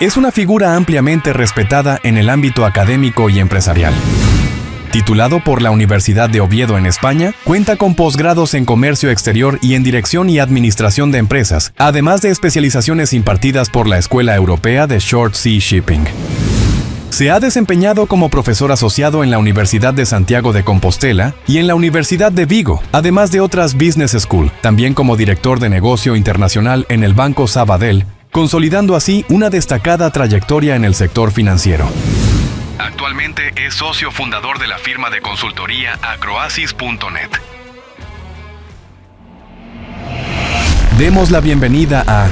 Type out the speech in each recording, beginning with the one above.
Es una figura ampliamente respetada en el ámbito académico y empresarial. Titulado por la Universidad de Oviedo en España, cuenta con posgrados en Comercio Exterior y en Dirección y Administración de Empresas, además de especializaciones impartidas por la Escuela Europea de Short Sea Shipping. Se ha desempeñado como profesor asociado en la Universidad de Santiago de Compostela y en la Universidad de Vigo, además de otras Business School, también como director de negocio internacional en el Banco Sabadell, consolidando así una destacada trayectoria en el sector financiero. Actualmente es socio fundador de la firma de consultoría acroasis.net. Demos la bienvenida a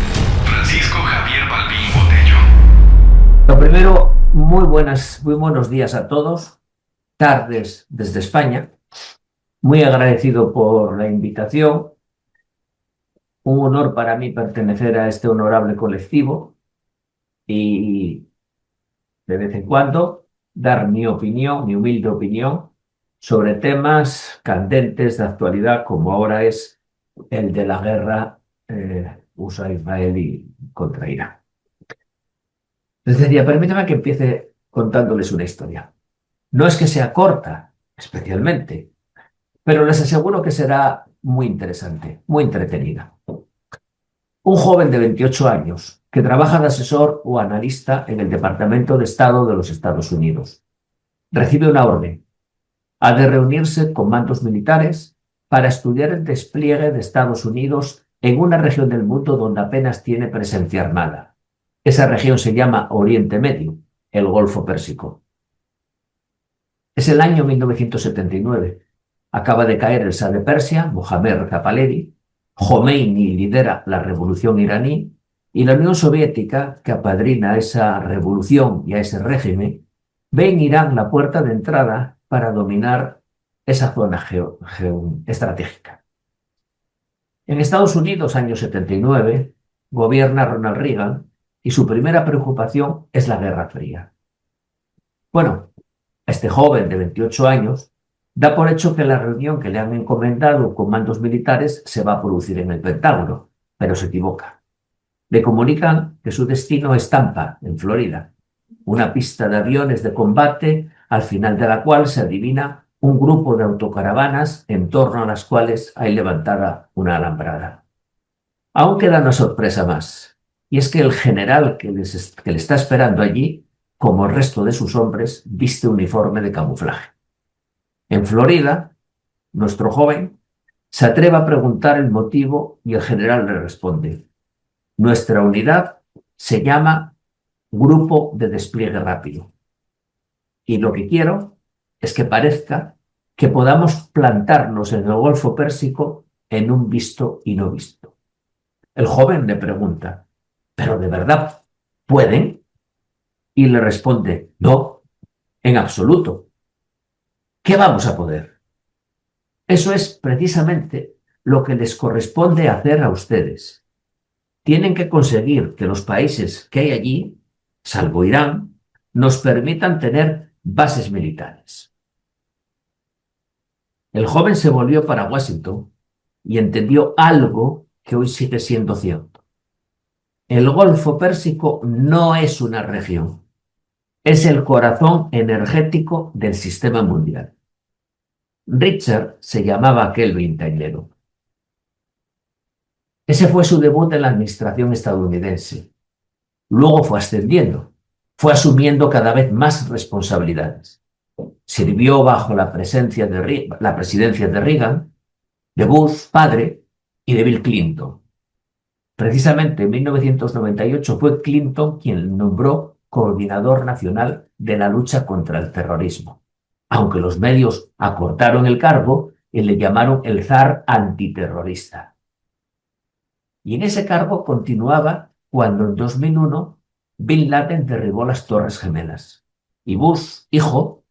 Francisco Javier Balbín Botello. Lo primero, muy buenos días a todos, tardes desde España. Muy agradecido por la invitación. Un honor para mí pertenecer a este honorable colectivo y de vez en cuando dar mi opinión, mi humilde opinión, sobre temas candentes de actualidad, como ahora es el de la guerra USA-Israel contra Irán. Les decía, permítame que empiece contándoles una historia. No es que sea corta, especialmente, pero les aseguro que será muy interesante, muy entretenida. Un joven de 28 años que trabaja de asesor o analista en el Departamento de Estado de los Estados Unidos. Recibe una orden. Ha de reunirse con mandos militares para estudiar el despliegue de Estados Unidos en una región del mundo donde apenas tiene presencia armada. Esa región se llama Oriente Medio, el Golfo Pérsico. Es el año 1979. Acaba de caer el Shah de Persia, Mohammad Reza Pahlavi. Jomeini lidera la revolución iraní y la Unión Soviética, que apadrina esa revolución y a ese régimen, ve en Irán la puerta de entrada para dominar esa zona estratégica. En Estados Unidos, año 79, gobierna Ronald Reagan y su primera preocupación es la Guerra Fría. Bueno, este joven de 28 años da por hecho que la reunión que le han encomendado con mandos militares se va a producir en el Pentágono, pero se equivoca. Le comunican que su destino es Tampa, en Florida, una pista de aviones de combate al final de la cual se adivina un grupo de autocaravanas en torno a las cuales hay levantada una alambrada. Aún queda una sorpresa más, y es que el general que le está esperando allí, como el resto de sus hombres, viste uniforme de camuflaje. En Florida, nuestro joven se atreve a preguntar el motivo y el general le responde: nuestra unidad se llama Grupo de Despliegue Rápido. Y lo que quiero es que parezca que podamos plantarnos en el Golfo Pérsico en un visto y no visto. El joven le pregunta: ¿pero de verdad pueden? Y le responde: no, en absoluto. ¿Qué vamos a poder? Eso es precisamente lo que les corresponde hacer a ustedes. Tienen que conseguir que los países que hay allí, salvo Irán, nos permitan tener bases militares. El joven se volvió para Washington y entendió algo que hoy sigue siendo cierto. El Golfo Pérsico no es una región, es el corazón energético del sistema mundial. Richard se llamaba aquel veinteañero. Ese fue su debut en la administración estadounidense. Luego fue ascendiendo, fue asumiendo cada vez más responsabilidades. Sirvió bajo la presidencia de Reagan, de Bush padre y de Bill Clinton. Precisamente en 1998 fue Clinton quien nombró coordinador nacional de la lucha contra el terrorismo, aunque los medios acortaron el cargo y le llamaron el zar antiterrorista. Y en ese cargo continuaba cuando en 2001 Bin Laden derribó las Torres Gemelas y Bush, hijo,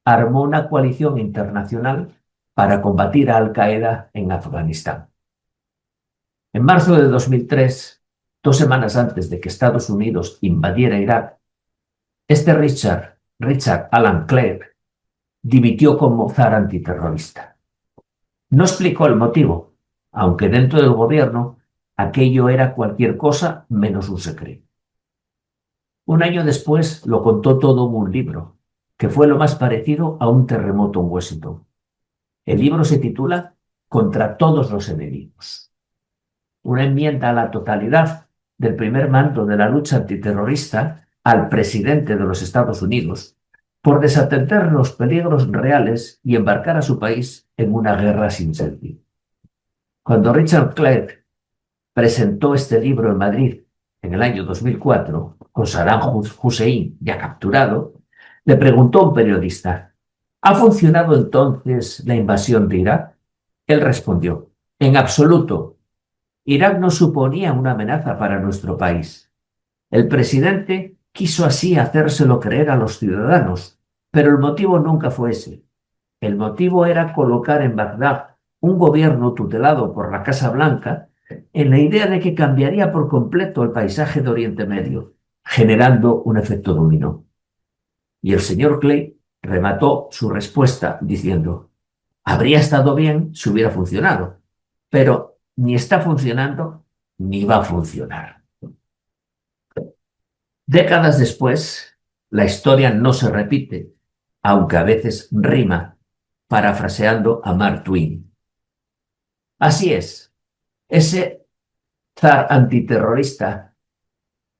armó una coalición internacional para combatir a Al-Qaeda en Afganistán. En marzo de 2003, 2 semanas antes de que Estados Unidos invadiera Irak, este Richard Alan Clark dimitió como zar antiterrorista. No explicó el motivo, aunque dentro del gobierno aquello era cualquier cosa menos un secreto. Un año después lo contó todo en un libro, que fue lo más parecido a un terremoto en Washington. El libro se titula Contra todos los enemigos. Una enmienda a la totalidad del primer mando de la lucha antiterrorista al presidente de los Estados Unidos por desatender los peligros reales y embarcar a su país en una guerra sin sentido. Cuando Richard Clarke presentó este libro en Madrid en el año 2004, con Saddam Hussein ya capturado, le preguntó a un periodista: ¿ha funcionado entonces la invasión de Irak? Él respondió: en absoluto. Irak no suponía una amenaza para nuestro país. El presidente quiso así hacérselo creer a los ciudadanos, pero el motivo nunca fue ese. El motivo era colocar en Bagdad un gobierno tutelado por la Casa Blanca en la idea de que cambiaría por completo el paisaje de Oriente Medio, generando un efecto dominó. Y el señor Clay remató su respuesta diciendo: habría estado bien si hubiera funcionado, pero ni está funcionando ni va a funcionar. Décadas después, la historia no se repite, aunque a veces rima, parafraseando a Mark Twain. Así es, ese zar antiterrorista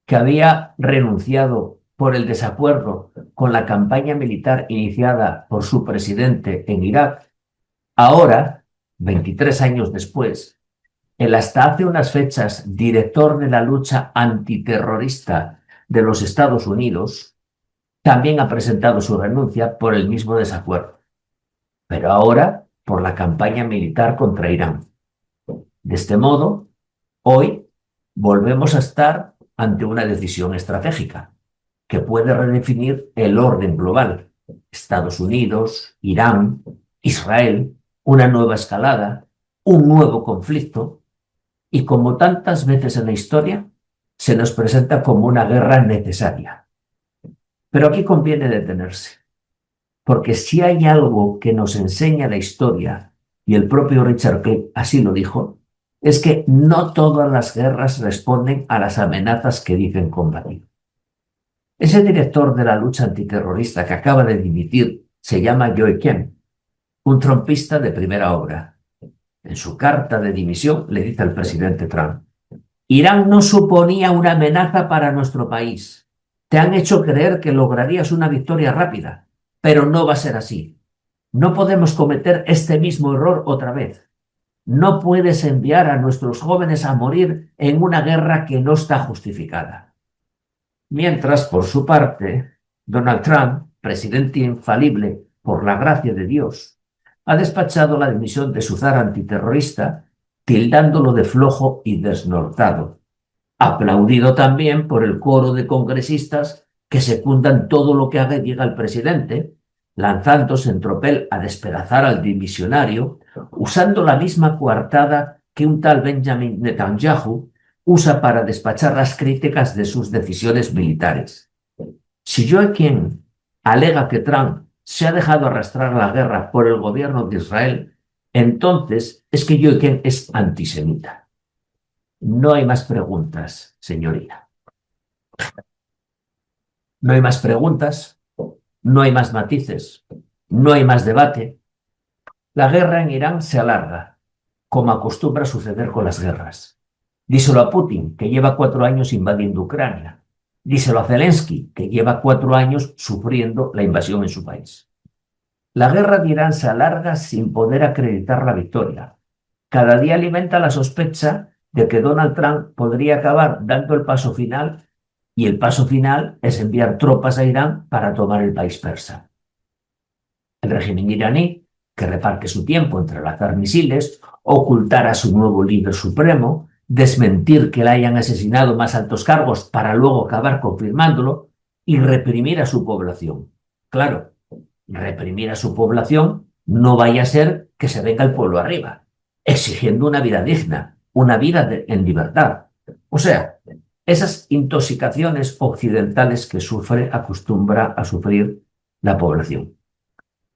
que había renunciado por el desacuerdo con la campaña militar iniciada por su presidente en Irak, ahora, 23 años después, el hasta hace unas fechas director de la lucha antiterrorista de los Estados Unidos, también ha presentado su renuncia por el mismo desacuerdo, pero ahora por la campaña militar contra Irán. De este modo, hoy volvemos a estar ante una decisión estratégica que puede redefinir el orden global. Estados Unidos, Irán, Israel, una nueva escalada, un nuevo conflicto, y como tantas veces en la historia, se nos presenta como una guerra necesaria. Pero aquí conviene detenerse, porque si hay algo que nos enseña la historia, y el propio Richard Clarke así lo dijo, es que no todas las guerras responden a las amenazas que dicen combatir. Ese director de la lucha antiterrorista que acaba de dimitir se llama Joe Kemp, un trompista de primera obra. En su carta de dimisión le dice al presidente Trump: Irán no suponía una amenaza para nuestro país. Te han hecho creer que lograrías una victoria rápida, pero no va a ser así. No podemos cometer este mismo error otra vez. No puedes enviar a nuestros jóvenes a morir en una guerra que no está justificada. Mientras, por su parte, Donald Trump, presidente infalible por la gracia de Dios, ha despachado la dimisión de su zar antiterrorista, tildándolo de flojo y desnortado, aplaudido también por el coro de congresistas que secundan todo lo que haga y diga el presidente, lanzándose en tropel a despedazar al dimisionario, usando la misma coartada que un tal Benjamin Netanyahu usa para despachar las críticas de sus decisiones militares. Si Joaquín alega que Trump se ha dejado arrastrar a la guerra por el gobierno de Israel, entonces es que Joaquín es antisemita. No hay más preguntas, señoría. No hay más preguntas, no hay más matices, no hay más debate. La guerra en Irán se alarga, como acostumbra suceder con las guerras. Díselo a Putin, que lleva 4 años invadiendo Ucrania. Díselo a Zelensky, que lleva 4 años sufriendo la invasión en su país. La guerra de Irán se alarga sin poder acreditar la victoria. Cada día alimenta la sospecha de que Donald Trump podría acabar dando el paso final, y el paso final es enviar tropas a Irán para tomar el país persa. El régimen iraní, que reparte su tiempo entre lanzar misiles, ocultar a su nuevo líder supremo, desmentir que le hayan asesinado más altos cargos para luego acabar confirmándolo, y reprimir a su población. Claro, reprimir a su población no vaya a ser que se venga el pueblo arriba, exigiendo una vida digna, una vida en libertad. O sea, esas intoxicaciones occidentales que acostumbra a sufrir la población.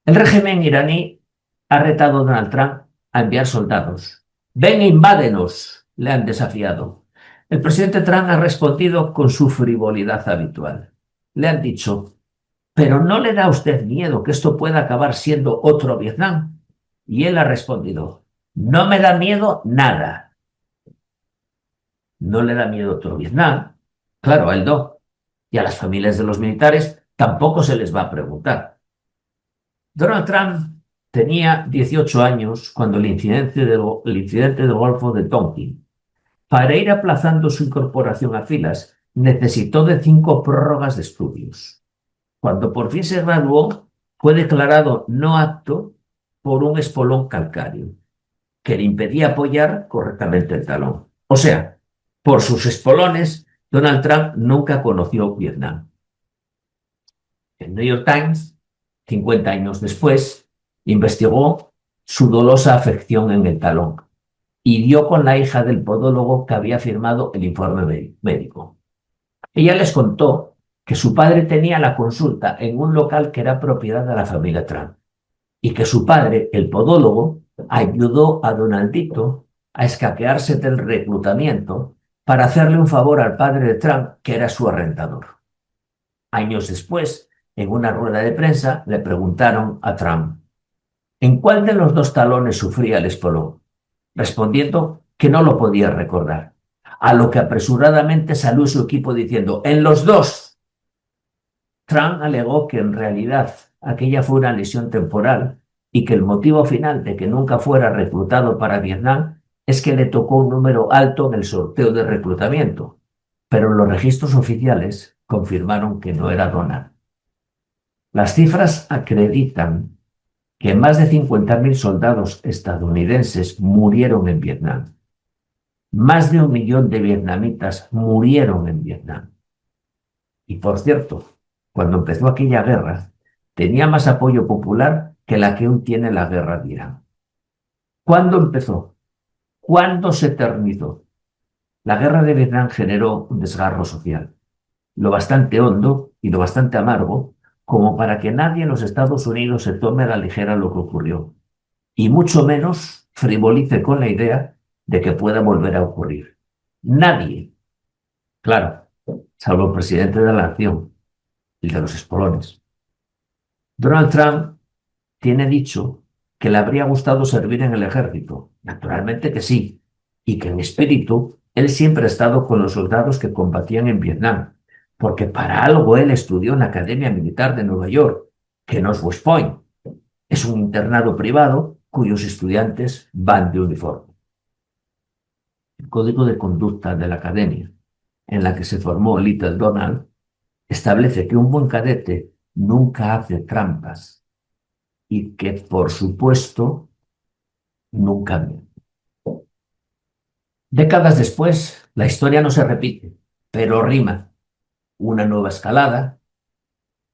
El régimen iraní ha retado a Donald Trump a enviar soldados. Ven, invádenos, le han desafiado. El presidente Trump ha respondido con su frivolidad habitual. Le han dicho, ¿pero no le da a usted miedo que esto pueda acabar siendo otro Vietnam? Y él ha respondido, no me da miedo nada. No le da miedo otro Vietnam. Claro, a él no. Y a las familias de los militares tampoco se les va a preguntar. Donald Trump tenía 18 años cuando el incidente del Golfo de Tonkin. Para ir aplazando su incorporación a filas, necesitó de 5 prórrogas de estudios. Cuando por fin se graduó, fue declarado no apto por un espolón calcáreo que le impedía apoyar correctamente el talón. O sea, por sus espolones, Donald Trump nunca conoció Vietnam. El New York Times, 50 años después, investigó su dolosa afección en el talón y dio con la hija del podólogo que había firmado el informe médico. Ella les contó que su padre tenía la consulta en un local que era propiedad de la familia Trump y que su padre, el podólogo, ayudó a Donaldito a escaquearse del reclutamiento para hacerle un favor al padre de Trump, que era su arrendador. Años después, en una rueda de prensa, le preguntaron a Trump ¿en cuál de los 2 talones sufría el espolón? Respondiendo que no lo podía recordar. A lo que apresuradamente salió su equipo diciendo ¡en los 2! Trump alegó que en realidad aquella fue una lesión temporal y que el motivo final de que nunca fuera reclutado para Vietnam es que le tocó un número alto en el sorteo de reclutamiento, pero los registros oficiales confirmaron que no era Donald. Las cifras acreditan que más de 50.000 soldados estadounidenses murieron en Vietnam. Más de 1 millón de vietnamitas murieron en Vietnam. Y por cierto, cuando empezó aquella guerra, tenía más apoyo popular que la que aún tiene la guerra de Irán. ¿Cuándo empezó? ¿Cuándo se eternizó? La guerra de Vietnam generó un desgarro social, lo bastante hondo y lo bastante amargo como para que nadie en los Estados Unidos se tome a la ligera lo que ocurrió, y mucho menos frivolice con la idea de que pueda volver a ocurrir. Nadie, claro, salvo el presidente de la nación, el de los espolones. Donald Trump tiene dicho que le habría gustado servir en el ejército. Naturalmente que sí, y que en espíritu él siempre ha estado con los soldados que combatían en Vietnam, porque para algo él estudió en la Academia Militar de Nueva York, que no es West Point. Es un internado privado cuyos estudiantes van de uniforme. El código de conducta de la Academia, en la que se formó Little Donald, establece que un buen cadete nunca hace trampas y que, por supuesto, nunca miente. Décadas después, la historia no se repite, pero rima. Una nueva escalada,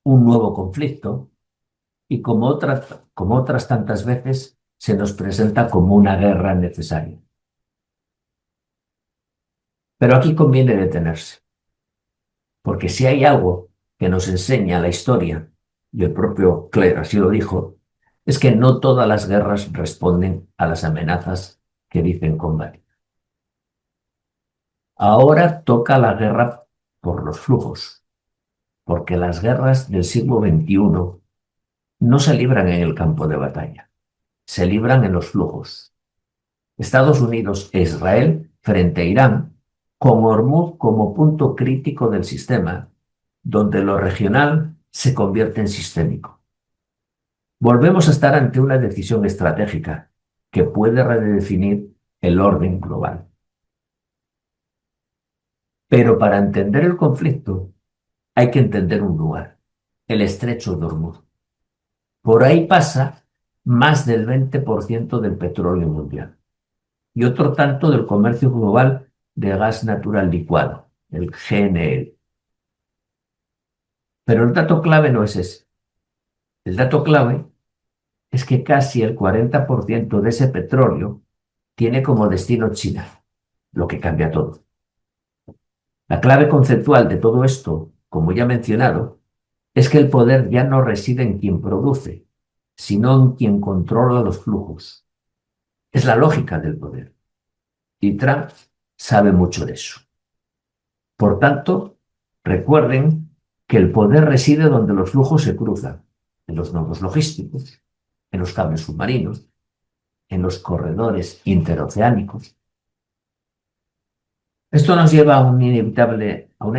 un nuevo conflicto y, como otras tantas veces, se nos presenta como una guerra necesaria. Pero aquí conviene detenerse, porque si hay algo que nos enseña la historia, y el propio Clare así lo dijo, es que no todas las guerras responden a las amenazas que dicen combatir. Ahora toca la guerra por los flujos, porque las guerras del siglo XXI no se libran en el campo de batalla, se libran en los flujos. Estados Unidos e Israel frente a Irán, con Hormuz como punto crítico del sistema, donde lo regional se convierte en sistémico. Volvemos a estar ante una decisión estratégica que puede redefinir el orden global. Pero para entender el conflicto hay que entender un lugar, el estrecho de Hormuz. Por ahí pasa más del 20% del petróleo mundial y otro tanto del comercio global de gas natural licuado, el GNL. Pero el dato clave no es ese. El dato clave es que casi el 40% de ese petróleo tiene como destino China, lo que cambia todo. La clave conceptual de todo esto, como ya he mencionado, es que el poder ya no reside en quien produce, sino en quien controla los flujos. Es la lógica del poder. Y Trump sabe mucho de eso. Por tanto, recuerden que el poder reside donde los flujos se cruzan, en los nodos logísticos, en los cables submarinos, en los corredores interoceánicos. Esto nos lleva a una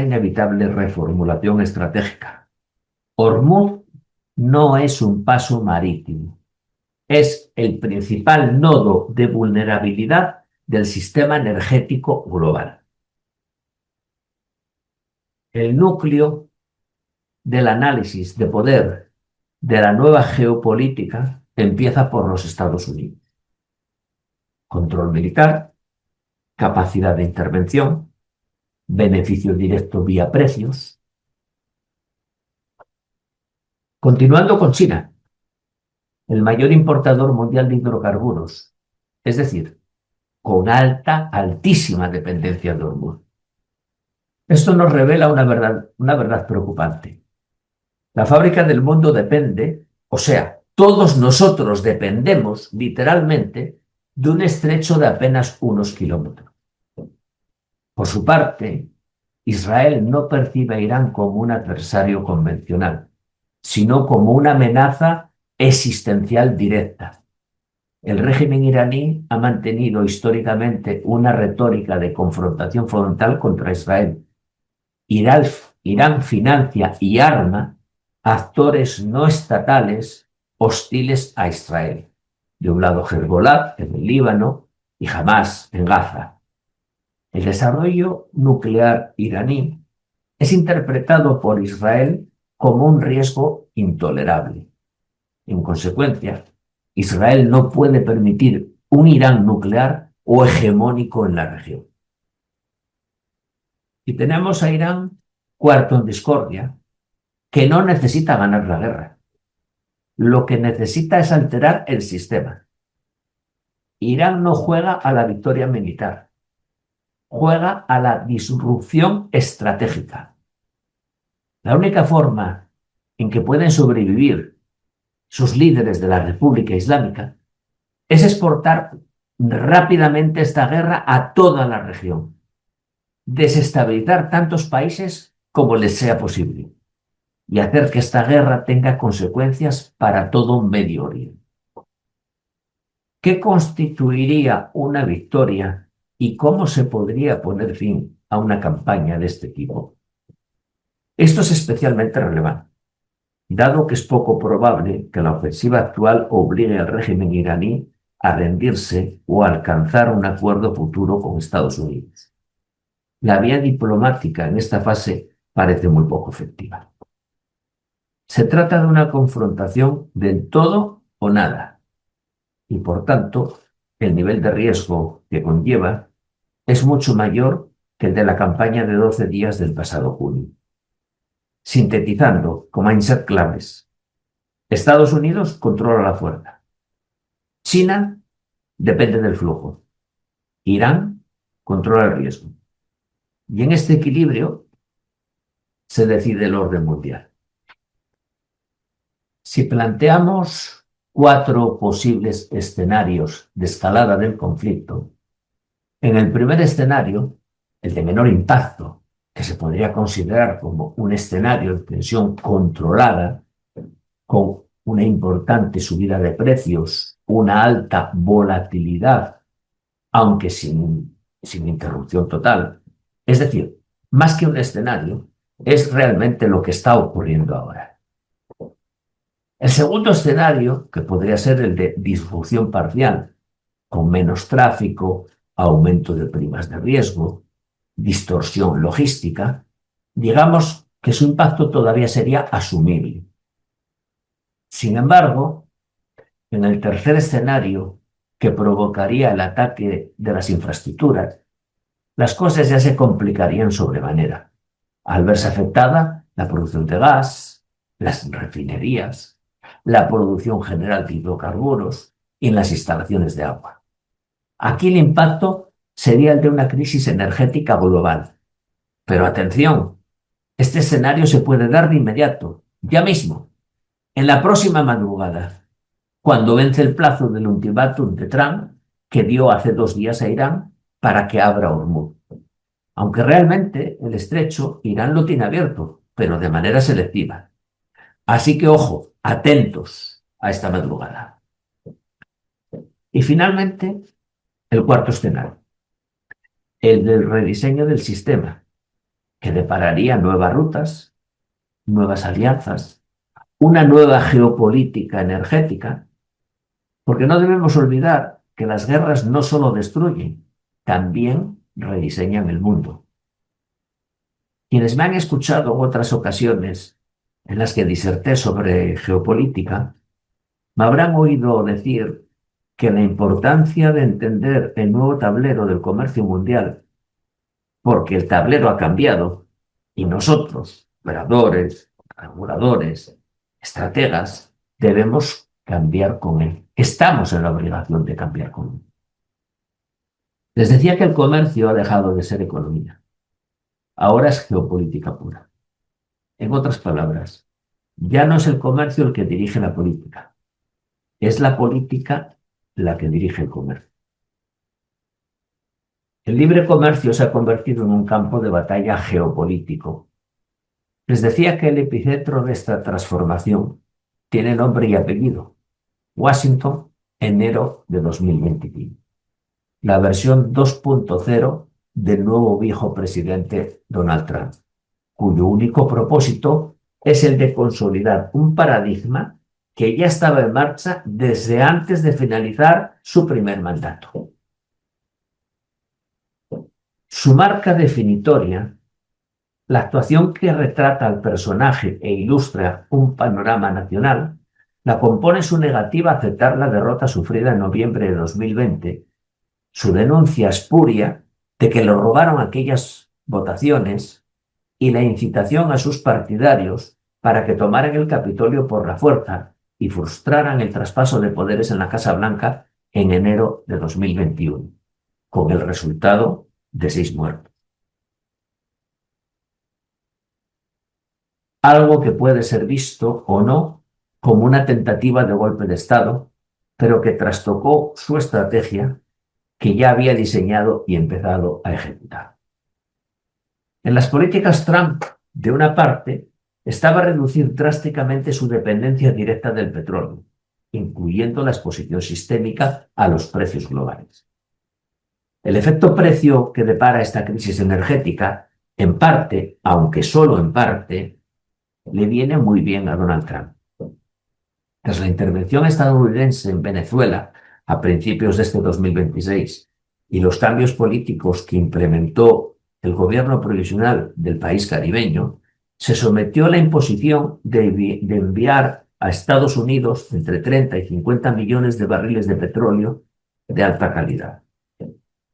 inevitable reformulación estratégica. Hormuz no es un paso marítimo, es el principal nodo de vulnerabilidad del sistema energético global. El núcleo del análisis de poder de la nueva geopolítica empieza por los Estados Unidos. Control militar, capacidad de intervención, beneficio directo vía precios. Continuando con China, el mayor importador mundial de hidrocarburos, es decir, con altísima dependencia de Hormuz. Esto nos revela una verdad preocupante. La fábrica del mundo depende, o sea, todos nosotros dependemos literalmente de un estrecho de apenas unos kilómetros. Por su parte, Israel no percibe a Irán como un adversario convencional, sino como una amenaza existencial directa. El régimen iraní ha mantenido históricamente una retórica de confrontación frontal contra Israel. Irán financia y arma actores no estatales hostiles a Israel. De un lado Hezbollah en el Líbano y Hamás en Gaza. El desarrollo nuclear iraní es interpretado por Israel como un riesgo intolerable. En consecuencia, Israel no puede permitir un Irán nuclear o hegemónico en la región. Y tenemos a Irán, cuarto en discordia, que no necesita ganar la guerra. Lo que necesita es alterar el sistema. Irán no juega a la victoria militar, juega a la disrupción estratégica. La única forma en que pueden sobrevivir sus líderes de la República Islámica es exportar rápidamente esta guerra a toda la región, desestabilizar tantos países como les sea posible y hacer que esta guerra tenga consecuencias para todo Medio Oriente. ¿Qué constituiría una victoria y cómo se podría poner fin a una campaña de este tipo? Esto es especialmente relevante, dado que es poco probable que la ofensiva actual obligue al régimen iraní a rendirse o a alcanzar un acuerdo futuro con Estados Unidos. La vía diplomática en esta fase parece muy poco efectiva. Se trata de una confrontación del todo o nada, y por tanto, el nivel de riesgo que conlleva es mucho mayor que el de la campaña de 12 días del pasado junio. Sintetizando, con mindset claves: Estados Unidos controla la fuerza. China depende del flujo. Irán controla el riesgo. Y en este equilibrio se decide el orden mundial. Si planteamos 4 posibles escenarios de escalada del conflicto, en el primer escenario, el de menor impacto, que se podría considerar como un escenario de tensión controlada, con una importante subida de precios, una alta volatilidad, aunque sin interrupción total. Es decir, más que un escenario, es realmente lo que está ocurriendo ahora. El segundo escenario, que podría ser el de disrupción parcial, con menos tráfico, aumento de primas de riesgo, distorsión logística, digamos que su impacto todavía sería asumible. Sin embargo, en el tercer escenario, que provocaría el ataque de las infraestructuras, las cosas ya se complicarían sobremanera, al verse afectada la producción de gas, las refinerías, la producción general de hidrocarburos y las instalaciones de agua. Aquí el impacto sería el de una crisis energética global. Pero atención, este escenario se puede dar de inmediato, ya mismo, en la próxima madrugada, cuando vence el plazo del ultimátum de Trump que dio hace 2 días a Irán para que abra Hormuz. aunque realmente el estrecho Irán lo tiene abierto, pero de manera selectiva. Así que ojo, atentos a esta madrugada. Y finalmente, el cuarto escenario, el del rediseño del sistema, que depararía nuevas rutas, nuevas alianzas, una nueva geopolítica energética, porque no debemos olvidar que las guerras no solo destruyen, también rediseñan el mundo. Quienes me han escuchado en otras ocasiones en las que diserté sobre geopolítica, me habrán oído decir que la importancia de entender el nuevo tablero del comercio mundial, porque el tablero ha cambiado y nosotros, operadores, reguladores, estrategas, debemos cambiar con él. Estamos en la obligación de cambiar con él. Les decía que el comercio ha dejado de ser economía. Ahora es geopolítica pura. En otras palabras, ya no es el comercio el que dirige la política, es la política la que dirige el comercio. El libre comercio se ha convertido en un campo de batalla geopolítico. Les decía que el epicentro de esta transformación tiene nombre y apellido. Washington, enero de 2025. La versión 2.0 del nuevo viejo presidente Donald Trump, cuyo único propósito es el de consolidar un paradigma que ya estaba en marcha desde antes de finalizar su primer mandato. Su marca definitoria, la actuación que retrata al personaje e ilustra un panorama nacional, la compone su negativa a aceptar la derrota sufrida en noviembre de 2020, su denuncia espuria de que le robaron aquellas votaciones y la incitación a sus partidarios para que tomaran el Capitolio por la fuerza y frustraran el traspaso de poderes en la Casa Blanca en enero de 2021, con el resultado de 6 muertos. Algo que puede ser visto o no como una tentativa de golpe de Estado, pero que trastocó su estrategia que ya había diseñado y empezado a ejecutar. En las políticas Trump, de una parte, estaba reducir drásticamente su dependencia directa del petróleo, incluyendo la exposición sistémica a los precios globales. El efecto precio que depara esta crisis energética, en parte, aunque solo en parte, le viene muy bien a Donald Trump. Tras la intervención estadounidense en Venezuela a principios de este 2026 y los cambios políticos que implementó el gobierno provisional del país caribeño, se sometió a la imposición de enviar a Estados Unidos entre 30 y 50 millones de barriles de petróleo de alta calidad.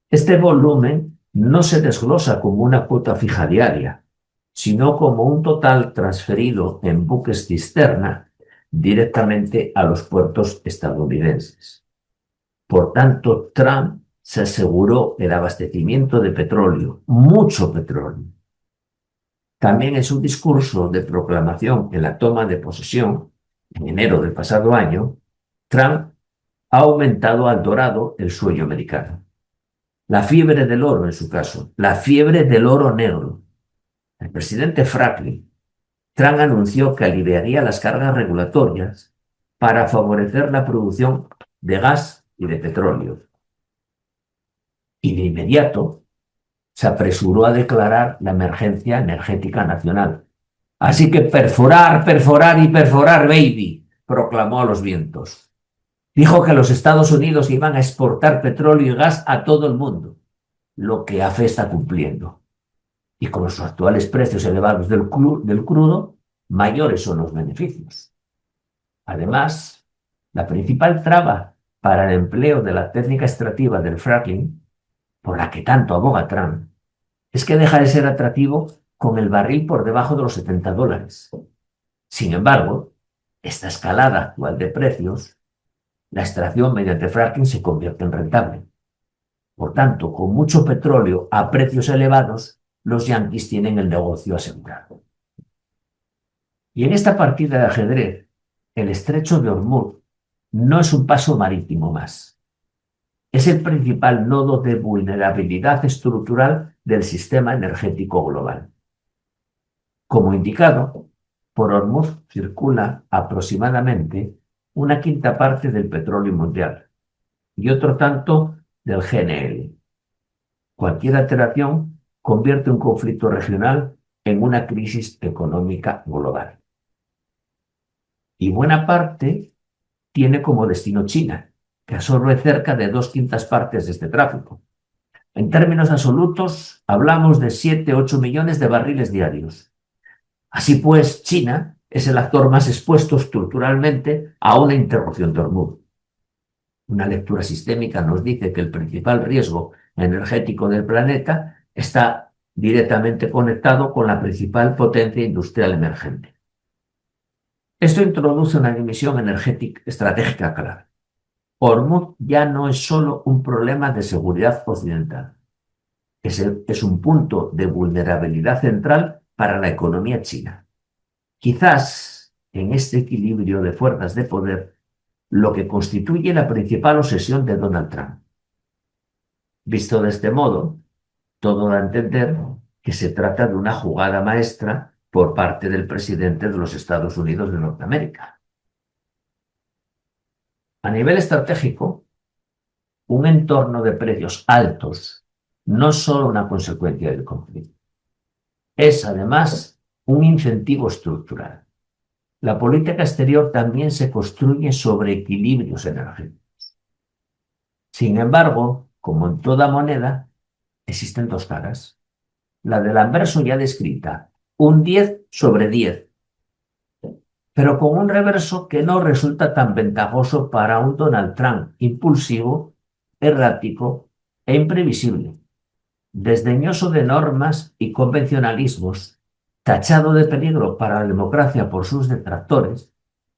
Este volumen no se desglosa como una cuota fija diaria, sino como un total transferido en buques cisterna directamente a los puertos estadounidenses. Por tanto, Trump se aseguró el abastecimiento de petróleo, mucho petróleo. También en su discurso de proclamación en la toma de posesión, en enero del pasado año, Trump ha aumentado al dorado el sueño americano. La fiebre del oro, en su caso, la fiebre del oro negro. El presidente Franklin, Trump anunció que aliviaría las cargas regulatorias para favorecer la producción de gas y de petróleo. Y de inmediato se apresuró a declarar la emergencia energética nacional. Así que perforar, perforar y perforar, baby, proclamó a los vientos. Dijo que los Estados Unidos iban a exportar petróleo y gas a todo el mundo, lo que AFE está cumpliendo. Y con los actuales precios elevados del crudo, mayores son los beneficios. Además, la principal traba para el empleo de la técnica extractiva del fracking, por la que tanto aboga Trump, es que deja de ser atractivo con el barril por debajo de los $70. Sin embargo, esta escalada actual de precios, la extracción mediante fracking se convierte en rentable. Por tanto, con mucho petróleo a precios elevados, los yanquis tienen el negocio asegurado. Y en esta partida de ajedrez, el estrecho de Hormuz no es un paso marítimo más. es el principal nodo de vulnerabilidad estructural del sistema energético global. Como indicado, por Hormuz circula aproximadamente una quinta parte del petróleo mundial y otro tanto del GNL. Cualquier alteración convierte un conflicto regional en una crisis económica global. Y buena parte tiene como destino China, que absorbe cerca de 2/5 de este tráfico. En términos absolutos, hablamos de 7-8 millones de barriles diarios. Así pues, China es el actor más expuesto estructuralmente a una interrupción de Hormuz. Una lectura sistémica nos dice que el principal riesgo energético del planeta está directamente conectado con la principal potencia industrial emergente. Esto introduce una división energética estratégica clara. Hormuz ya no es solo un problema de seguridad occidental, es un punto de vulnerabilidad central para la economía china. Quizás en este equilibrio de fuerzas de poder, lo que constituye la principal obsesión de Donald Trump. Visto de este modo, todo da a entender que se trata de una jugada maestra por parte del presidente de los Estados Unidos de Norteamérica. A nivel estratégico, un entorno de precios altos no es solo una consecuencia del conflicto, es además un incentivo estructural. La política exterior también se construye sobre equilibrios energéticos. Sin embargo, como en toda moneda, existen dos caras. La del anverso ya descrita, un 10/10, pero con un reverso que no resulta tan ventajoso para un Donald Trump impulsivo, errático e imprevisible, desdeñoso de normas y convencionalismos, tachado de peligro para la democracia por sus detractores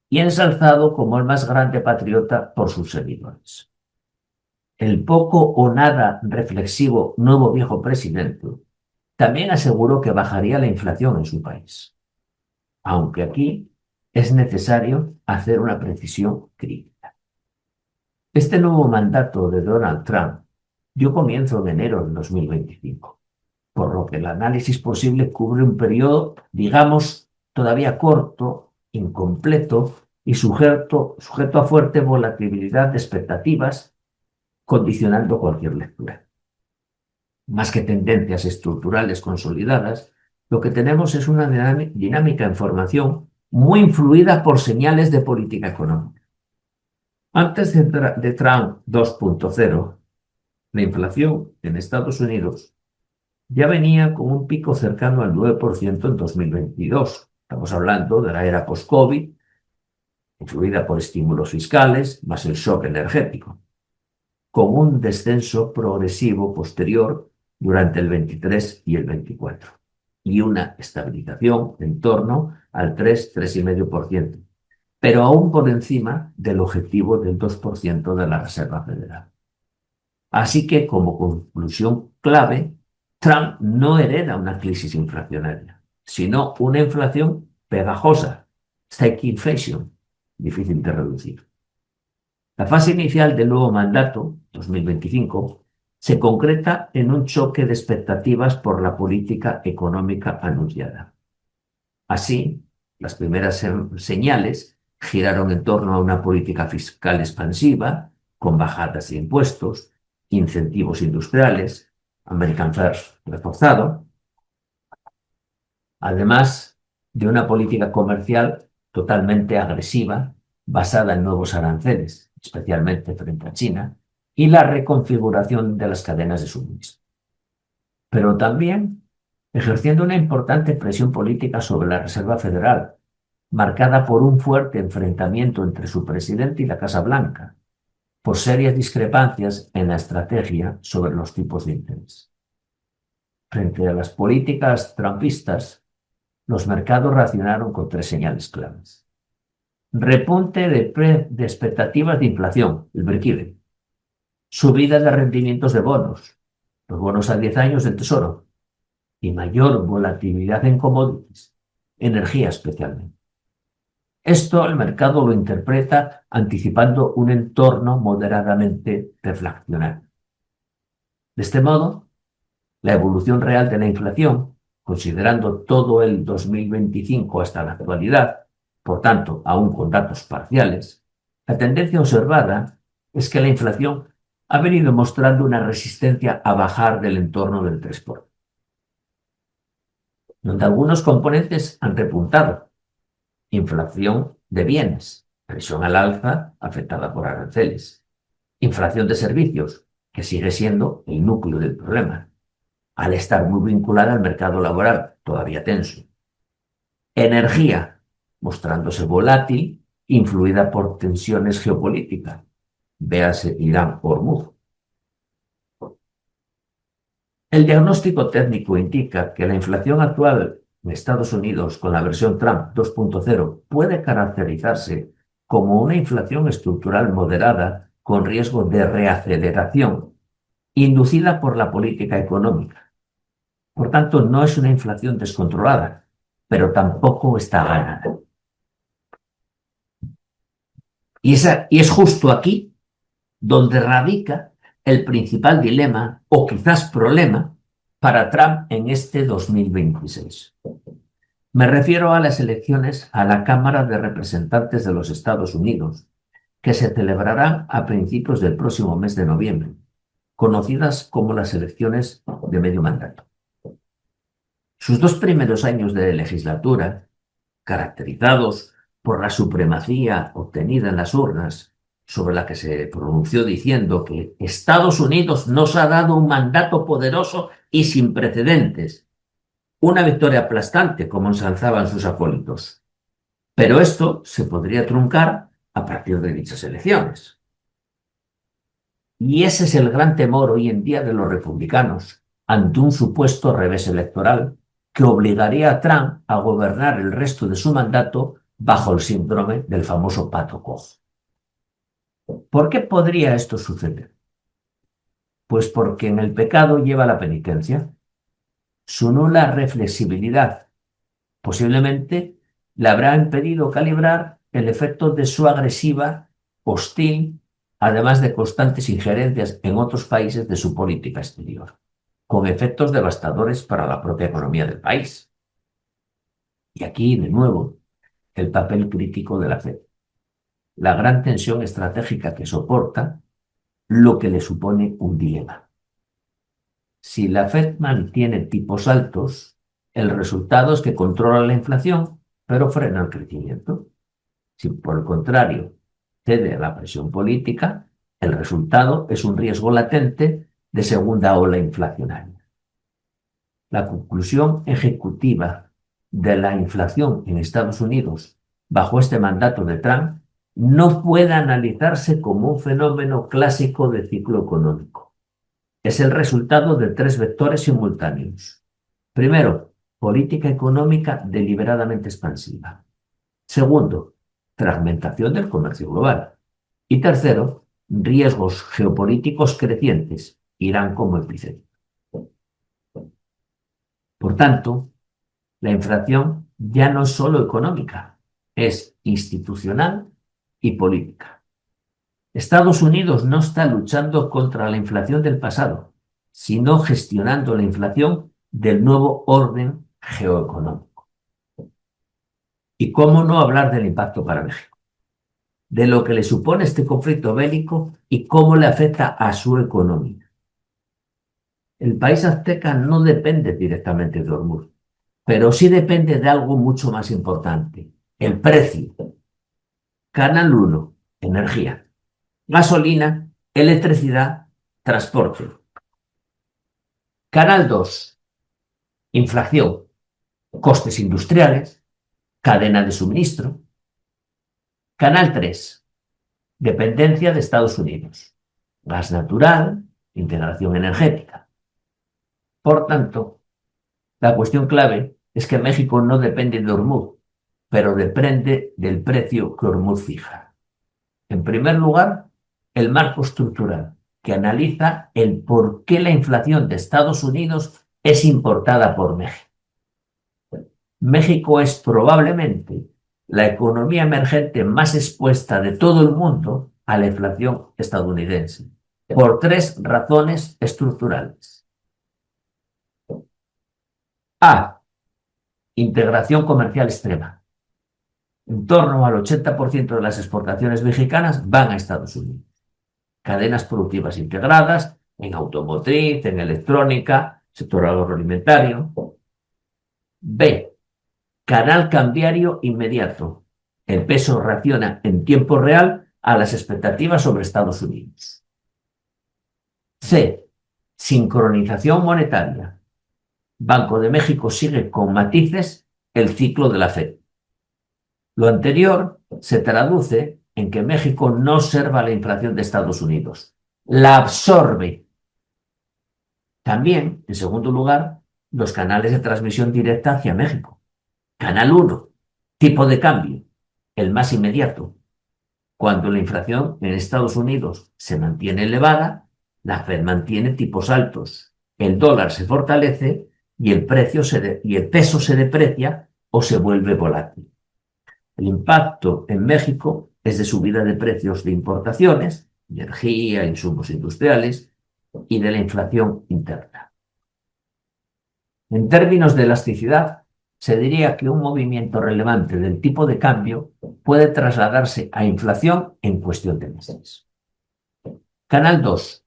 y ensalzado como el más grande patriota por sus seguidores. El poco o nada reflexivo nuevo viejo presidente también aseguró que bajaría la inflación en su país, aunque aquí es necesario hacer una precisión crítica. Este nuevo mandato de Donald Trump dio comienzo en enero de 2025, por lo que el análisis posible cubre un periodo, digamos, todavía corto, incompleto y sujeto a fuerte volatilidad de expectativas, condicionando cualquier lectura. Más que tendencias estructurales consolidadas, lo que tenemos es una dinámica en formación muy influida por señales de política económica. Antes de Trump 2.0, la inflación en Estados Unidos ya venía con un pico cercano al 9% en 2022. Estamos hablando de la era post-COVID, influida por estímulos fiscales, más el shock energético, con un descenso progresivo posterior durante el 23 y el 24, y una estabilización en torno al 3-3,5%, pero aún por encima del objetivo del 2% de la Reserva Federal. Así que, como conclusión clave, Trump no hereda una crisis inflacionaria, sino una inflación pegajosa, sticky inflation, difícil de reducir. La fase inicial del nuevo mandato, 2025, se concreta en un choque de expectativas por la política económica anunciada. Así, las primeras señales giraron en torno a una política fiscal expansiva, con bajadas de impuestos, incentivos industriales, American First reforzado, además de una política comercial totalmente agresiva, basada en nuevos aranceles, especialmente frente a China, y la reconfiguración de las cadenas de suministro. Pero también ejerciendo una importante presión política sobre la Reserva Federal, marcada por un fuerte enfrentamiento entre su presidente y la Casa Blanca, por serias discrepancias en la estrategia sobre los tipos de interés. Frente a las políticas trumpistas, los mercados reaccionaron con tres señales claves. Repunte de expectativas de inflación, el break-even. Subida de rendimientos de bonos, los bonos a 10 años del Tesoro, y mayor volatilidad en commodities, energía especialmente. Esto el mercado lo interpreta anticipando un entorno moderadamente deflacionario. De este modo, la evolución real de la inflación, considerando todo el 2025 hasta la actualidad, por tanto, aún con datos parciales, la tendencia observada es que la inflación ha venido mostrando una resistencia a bajar del entorno del 3%, donde algunos componentes han repuntado. Inflación de bienes, presión al alza afectada por aranceles. Inflación de servicios, que sigue siendo el núcleo del problema, al estar muy vinculada al mercado laboral, todavía tenso. Energía, mostrándose volátil, influida por tensiones geopolíticas, véase Irán-Hormuz. El diagnóstico técnico indica que la inflación actual en Estados Unidos con la versión Trump 2.0 puede caracterizarse como una inflación estructural moderada con riesgo de reaceleración, inducida por la política económica. Por tanto, no es una inflación descontrolada, pero tampoco está ganada. Y es justo aquí donde radica el principal dilema, o quizás problema, para Trump en este 2026. Me refiero a las elecciones a la Cámara de Representantes de los Estados Unidos, que se celebrarán a principios del próximo mes de noviembre, conocidas como las elecciones de medio mandato. Sus 2 primeros años de legislatura, caracterizados por la supremacía obtenida en las urnas, sobre la que se pronunció diciendo que Estados Unidos nos ha dado un mandato poderoso y sin precedentes, una victoria aplastante, como ensalzaban sus acólitos. Pero esto se podría truncar a partir de dichas elecciones. Y ese es el gran temor hoy en día de los republicanos ante un supuesto revés electoral que obligaría a Trump a gobernar el resto de su mandato bajo el síndrome del famoso pato cojo. ¿Por qué podría esto suceder? Pues porque en el pecado lleva la penitencia. Su nula reflexibilidad posiblemente le habrá impedido calibrar el efecto de su agresiva, hostil, además de constantes injerencias en otros países de su política exterior, con efectos devastadores para la propia economía del país. Y aquí, de nuevo, el papel crítico de la FED. La gran tensión estratégica que soporta, lo que le supone un dilema. Si la FED mantiene tipos altos, el resultado es que controla la inflación, pero frena el crecimiento. Si, por el contrario, cede a la presión política, el resultado es un riesgo latente de segunda ola inflacionaria. La conclusión ejecutiva de la inflación en Estados Unidos bajo este mandato de Trump no puede analizarse como un fenómeno clásico de ciclo económico. Es el resultado de 3 vectores simultáneos. Primero, política económica deliberadamente expansiva. Segundo, fragmentación del comercio global. Y tercero, riesgos geopolíticos crecientes, Irán como epicentro. Por tanto, la inflación ya no es solo económica, es institucional y política. Estados Unidos no está luchando contra la inflación del pasado, sino gestionando la inflación del nuevo orden geoeconómico. ¿Y cómo no hablar del impacto para México? De lo que le supone este conflicto bélico y cómo le afecta a su economía. El país azteca no depende directamente de Hormuz, pero sí depende de algo mucho más importante, el precio. Canal 1, energía. Gasolina, electricidad, transporte. Canal 2, inflación, costes industriales, cadena de suministro. Canal 3, dependencia de Estados Unidos, gas natural, integración energética. Por tanto, la cuestión clave es que México no depende de Hormuz, pero depende del precio que Hormuz fija. En primer lugar, el marco estructural, que analiza el por qué la inflación de Estados Unidos es importada por México. México es probablemente la economía emergente más expuesta de todo el mundo a la inflación estadounidense, por tres razones estructurales. A. Integración comercial extrema. En torno al 80% de las exportaciones mexicanas van a Estados Unidos. Cadenas productivas integradas en automotriz, en electrónica, sector agroalimentario. B. Canal cambiario inmediato. El peso reacciona en tiempo real a las expectativas sobre Estados Unidos. C. Sincronización monetaria. Banco de México sigue con matices el ciclo de la FED. Lo anterior se traduce en que México no observa la inflación de Estados Unidos, la absorbe. También, en segundo lugar, los canales de transmisión directa hacia México. Canal 1, tipo de cambio, el más inmediato. Cuando la inflación en Estados Unidos se mantiene elevada, la Fed mantiene tipos altos, el dólar se fortalece y el peso se deprecia o se vuelve volátil. El impacto en México es de subida de precios de importaciones, energía, insumos industriales y de la inflación interna. En términos de elasticidad, se diría que un movimiento relevante del tipo de cambio puede trasladarse a inflación en cuestión de meses. Canal 2.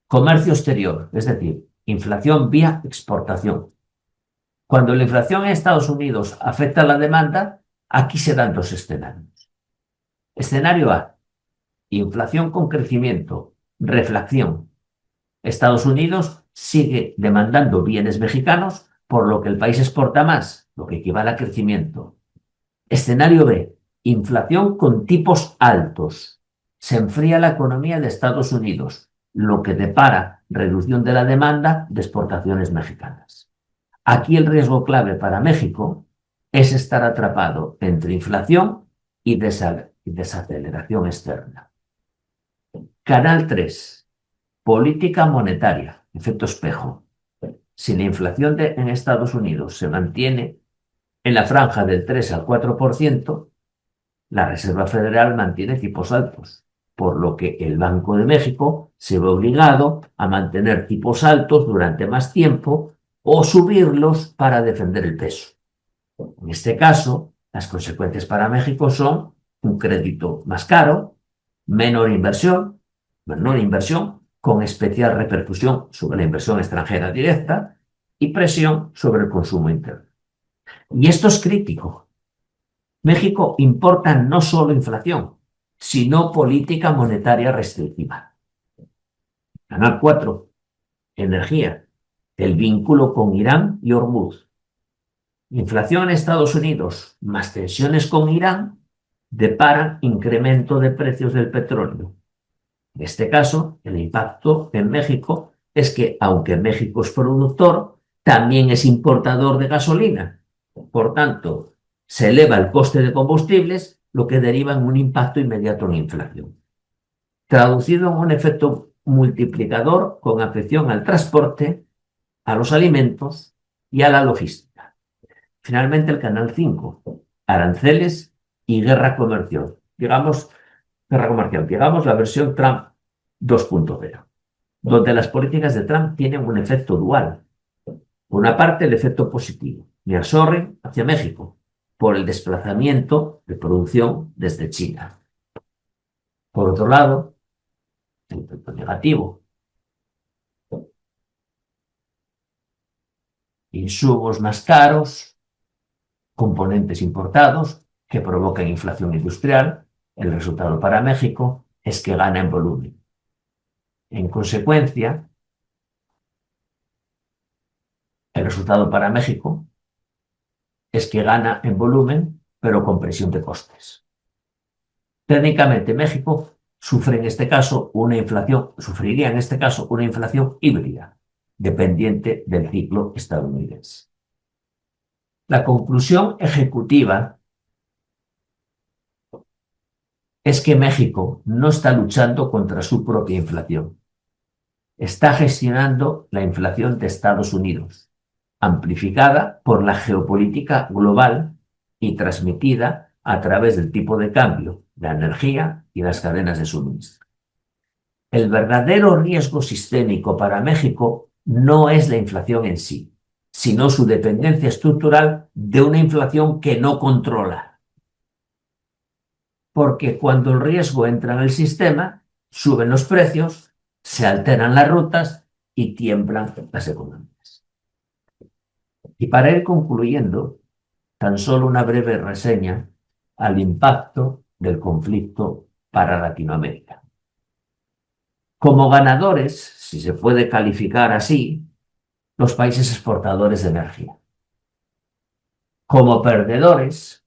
Comercio exterior, es decir, inflación vía exportación. Cuando la inflación en Estados Unidos afecta a la demanda, aquí se dan dos escenarios. Escenario A. Inflación con crecimiento, reflación. Estados Unidos sigue demandando bienes mexicanos, por lo que el país exporta más, lo que equivale a crecimiento. Escenario B. Inflación con tipos altos. Se enfría la economía de Estados Unidos, lo que depara reducción de la demanda de exportaciones mexicanas. Aquí el riesgo clave para México es estar atrapado entre inflación y desaceleración externa. Canal 3. Política monetaria, efecto espejo. Si la inflación en Estados Unidos se mantiene en la franja del 3 al 4%, la Reserva Federal mantiene tipos altos, por lo que el Banco de México se ve obligado a mantener tipos altos durante más tiempo o subirlos para defender el peso. En este caso, las consecuencias para México son un crédito más caro, menor inversión, con especial repercusión sobre la inversión extranjera directa y presión sobre el consumo interno. Y esto es crítico. México importa no solo inflación, sino política monetaria restrictiva. Canal 4. Energía. El vínculo con Irán y Hormuz. Inflación en Estados Unidos más tensiones con Irán deparan incremento de precios del petróleo. En este caso, el impacto en México es que, aunque México es productor, también es importador de gasolina. Por tanto, se eleva el coste de combustibles, lo que deriva en un impacto inmediato en inflación. Traducido en un efecto multiplicador con afección al transporte, a los alimentos y a la logística. Finalmente, el canal 5, aranceles y guerra comercial. Digamos la versión Trump 2.0, donde las políticas de Trump tienen un efecto dual. Por una parte, el efecto positivo, nearshoring hacia México, por el desplazamiento de producción desde China. Por otro lado, el efecto negativo, insumos más caros, componentes importados que provocan inflación industrial. El resultado para México es que gana en volumen. En consecuencia, el resultado para México es que gana en volumen, pero con presión de costes. Técnicamente, México sufriría en este caso una inflación híbrida, dependiente del ciclo estadounidense. La conclusión ejecutiva es que México no está luchando contra su propia inflación. Está gestionando la inflación de Estados Unidos, amplificada por la geopolítica global y transmitida a través del tipo de cambio, la energía y las cadenas de suministro. El verdadero riesgo sistémico para México no es la inflación en sí, sino su dependencia estructural de una inflación que no controla. Porque cuando el riesgo entra en el sistema, suben los precios, se alteran las rutas y tiemblan las economías. Y para ir concluyendo, tan solo una breve reseña al impacto del conflicto para Latinoamérica. Como ganadores, si se puede calificar así, los países exportadores de energía. Como perdedores,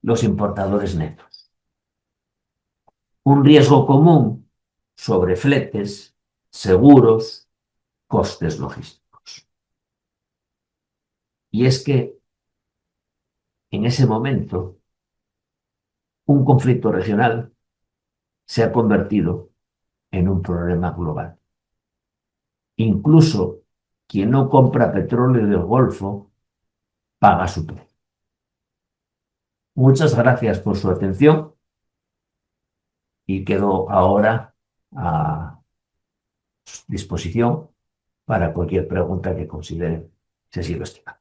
los importadores netos. Un riesgo común sobre fletes, seguros, costes logísticos. Y es que en ese momento un conflicto regional se ha convertido en un problema global. Incluso quien no compra petróleo del Golfo paga su precio. Muchas gracias por su atención y quedo ahora a disposición para cualquier pregunta que considere excesiva estima.